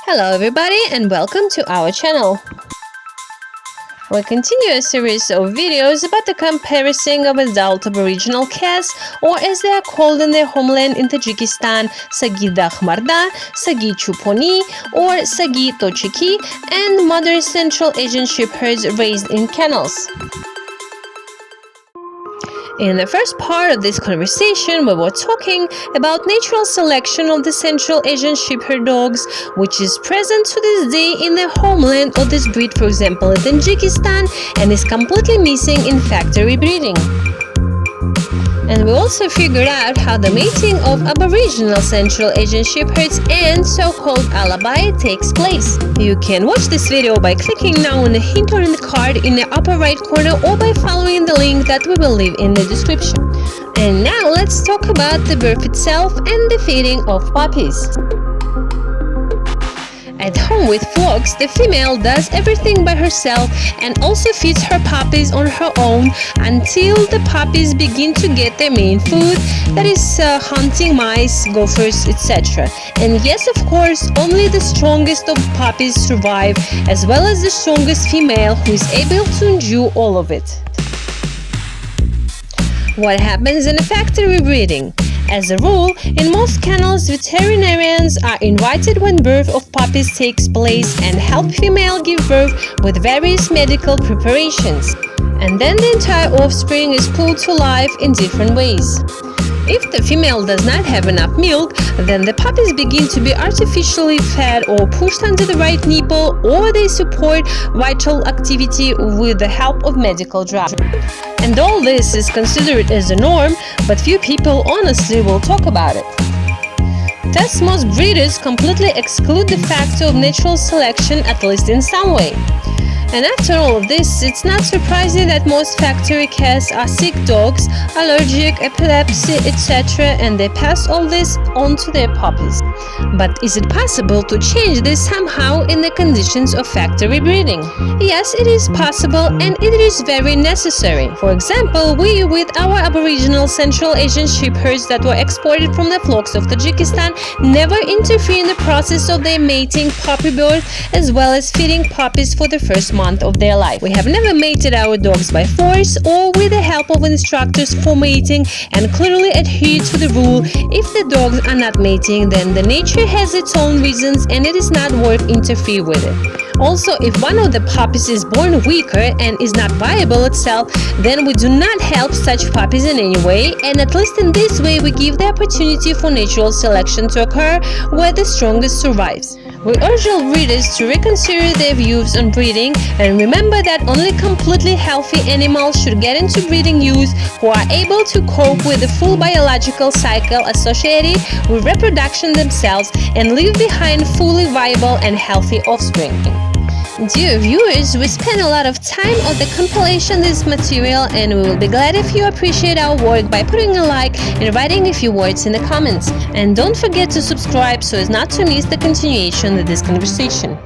Hello everybody and welcome to our channel. We continue a series of videos about the comparison of adult Aboriginal cats, or as they are called in their homeland in Tajikistan, Sagi Dahmarda, Sagi Chuponi or Sagi Tochiki, and modern Central Asian shepherds raised in kennels. In the first part of this conversation, we were talking about natural selection of the Central Asian shepherd dogs, which is present to this day in the homeland of this breed, for example, in Tajikistan, and is completely missing in factory breeding. And we also figured out how the mating of Aboriginal Central Asian shepherds and so-called Alabai takes place. You can watch this video by clicking now on the hint or in the card in the upper right corner, or by following the link that we will leave in the description. And now let's talk about the birth itself and the feeding of puppies. At home with flocks, the female does everything by herself and also feeds her puppies on her own until the puppies begin to get their main food, that is hunting mice, gophers, etc. And yes, of course, only the strongest of puppies survive, as well as the strongest female who is able to endure all of it. What happens in a factory breeding? As a rule, in most kennels, veterinarians are invited when birth of puppies takes place and help female give birth with various medical preparations. And then the entire offspring is pulled to life in different ways. If the female does not have enough milk, then the puppies begin to be artificially fed or pushed under the right nipple, or they support vital activity with the help of medical drugs. And all this is considered as a norm, but few people honestly will talk about it. Thus, most breeders completely exclude the factor of natural selection, at least in some way. And after all of this, it's not surprising that most factory cats are sick dogs, allergic, epilepsy, etc., and they pass all this on to their puppies. But is it possible to change this somehow in the conditions of factory breeding? Yes, it is possible, and it is very necessary. For example, we, with our Aboriginal Central Asian shepherds that were exported from the flocks of Tajikistan, never interfere in the process of their mating, puppy birth, as well as feeding puppies for the first month of their life. We have never mated our dogs by force or with the help of instructors for mating, and clearly adhere to the rule: if the dogs are not mating, then the nature has its own reasons and it is not worth interfere with it. Also, if one of the puppies is born weaker and is not viable itself, then we do not help such puppies in any way, and at least in this way we give the opportunity for natural selection to occur where the strongest survives. We urge all breeders to reconsider their views on breeding and remember that only completely healthy animals should get into breeding use who are able to cope with the full biological cycle associated with reproduction themselves and leave behind fully viable and healthy offspring. Dear viewers, we spend a lot of time on the compilation of this material, and we will be glad if you appreciate our work by putting a like and writing a few words in the comments. And don't forget to subscribe so as not to miss the continuation of this conversation.